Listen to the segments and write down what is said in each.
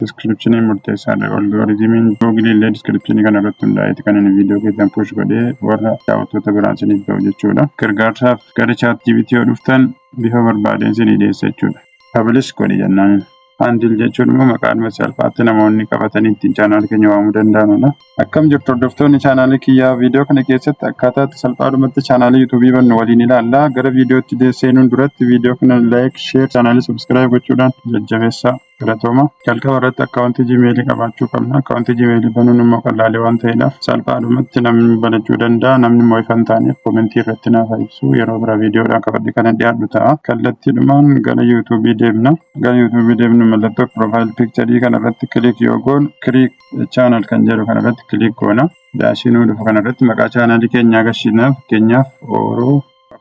Descriptionii murteessaadha. Algoritimiin Google illee descriptionii kana irratti hundaa'eeti kan inni viidiyoo keessan push godhee warra daawwattoota biraan isiniif ga'u jechuudha. Gargaarsaaf gara ChatGPT yoo dhuftan bifa barbaadeen isinii dhiyeessa jechuudha. Publish godhi jennaan. Handle jechuun immoo maqaadhuma salphaatti namoonni qabatanii ittiin chaanaalii keenya waamuu danda'anudha. Akkam jirtu hordoftoonni chaanaalii kiyyaa, viidiyoo kana keessatti akkaataa itti salphaadhumatti chaanaalii yuutuubii bannu waliin ilaalla. Gara viidiyootti seenuun duratti viidiyoo kana like, share, chaanaalii subscribe gochuudhaan jajjabeessaa. Galatooma. Jalqaba irratti akkaawuntii Gmailii qabaachuu qabna. Akkaawuntii Gmailii banuun immoo qal'aalee waan ta'eedhaaf salphaadhumatti namni banachuu danda'a. Namni immoo ifa hin taaneef komentii irratti naaf ibsu. Yeroo biraa viidiyoodhaan qabadhee kan dhiyaadhu ta'a. Kallattiidhumaan gara yuutuubii deemna. Gara yuutuubii deemnu mallattoo profile picture kana irratti click yoo goonu create channel kan jedhu kana irratti click goona. Daashinuu dhufu kana irratti maqaa chaanaalii keenyaa agarsiisna. Fakkeenyaaf Oro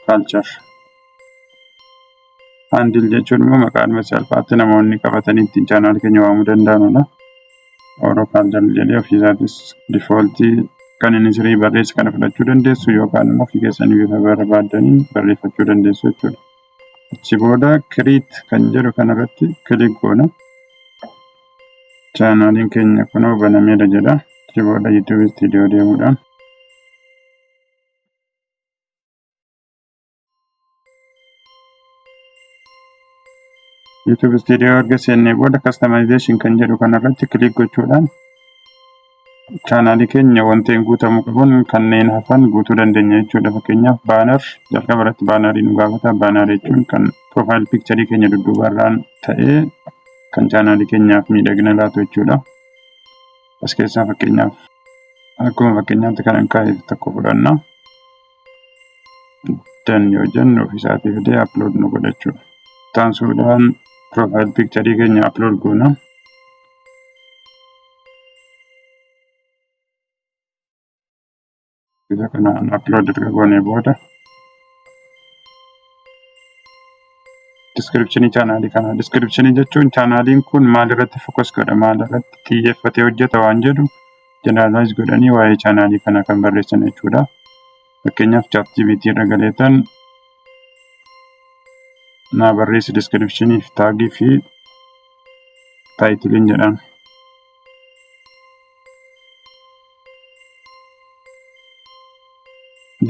Culture. Handle jechuun immoo maqaadhuma salphaatti namoonni qabatanii ittiin chaanaalii keenya waamuu danda'anudha. Oro Culture jedhee ofiisaatis defaultii kan inni sirrii barreesse kana fudhachuu dandeessu yookaan immoo ofii keessanii bifa barbaadaniin barreeffachuu dandeessu jechuudha. Achi booda create kan jedhu kanarratti click goona. Chaanaaliin keenya kunoo banameera jedha. Achi booda YouTube Studio deemuudhaan YouTube Studio erga seennee booda customization kan jedhu kanarratti click gochuudhaan chaanaalii keenya wanteen guutamuu qabuun kanneen hafan guutuu dandeenya jechuudha. Fakkeenyaaf baanar jalqaba irratti baanarii nu gaafata. Baanar jechuun kan profile picture keenya dudduubarraan ta'ee kan chaanaalii keenyaaf miidhagina laatu jechuudha. As keessaa fakkeenyaaf akkuma fakkeenyaatti kan hin kaa'e tokko fudhanna. Dan yoo jennu ofiisaatii fidee upload nu godha jechuudha. Taansuudhaan profile picture keenya upload goona. Bisa kanaan upload erga goonee booda descriptionii chaanaalii kana. Descriptionii jechuun chaanaaliin kun maal irratti focus godha, maal irratti xiyyeeffatee hojjeta waan jedhu generalize godhanii waa'ee chaanaalii kana kan barreessan jechuudha. Fakkeenyaaf ChatGPT irra galeetan naa barreessi descriptionii fi taagii fi taayitiliin jedhama.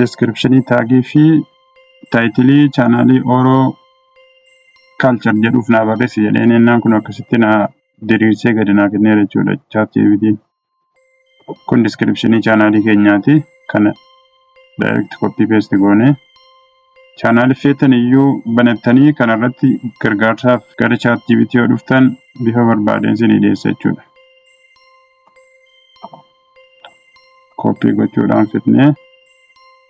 Descriptionii taagii fi taayitilii chaanaalii Oro Culture jedhuuf naa barreessi jedheen ennaan kun akkasitti naa diriirsee gadi naa kenneera jechuudha ChatGPT. Kun descriptionii chaanaalii keenyaati. Kana direct copy paste goone chaanaalii feetan iyyuu banattanii kanarratti gargaarsaaf gara ChatGPT yoo dhuftan bifa barbaadeen isinii dhiyeessa jechuudha. Copy gochuudhaan fidnee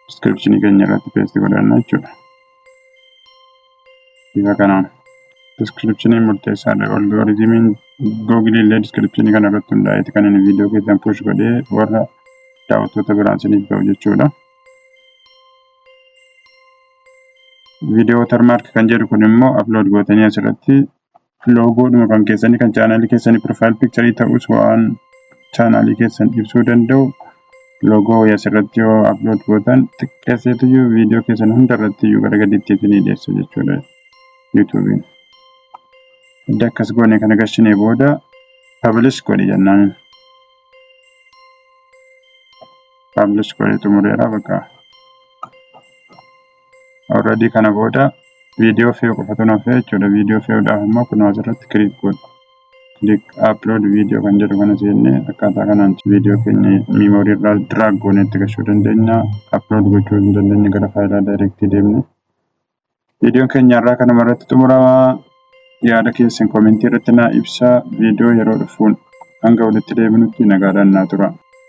descriptionii keenya irratti paste godhanna jechuudha. Bifa kanaan descriptionii murteessaadha. Algoritimiin Google illee descriptionii kana irratti hundaa'eeti kan inni viidiyoo keessan push godhee warra daawwattoota biraan isiniif ga'u jechuudha. Video watermark kan jedhu kun immoo upload gootanii asirratti loogoodhuma kan keessanii kan chaanaalii keessanii profile picture ta'us waan chaanaalii keessan ibsuu danda'u loogoo asirratti yoo upload gootan xiqqeesseetuyyuu viidiyoo keessan hundarratti iyyuu gara gadiitti isinii dhiyeessa jechuudha YouTube'n. Edda akkas goone kana gashinee booda publish godhi jennaan. Publish godhee xumureera bakka. Already kana booda viidiyoo fe'u qofatu nafe jechuudha. Viidiyoo fe'uudhaaf immoo kunoo asirratti click godha. Click upload video kan jedhu kana seennee akkaataa kanaan viidiyoo keenya memory irraa drag goonee itti gashuu dandeenya. Upload gochuu hin dandeenye gara faayilaa direct deemne. Viidiyoon keenya irraa kanuma irratti xumuramaa. Yaada keessan komentii irratti naa ibsaa. Viidiyoo yeroo dhufuun hanga walitti deebinutti nagaadhaan naa tura.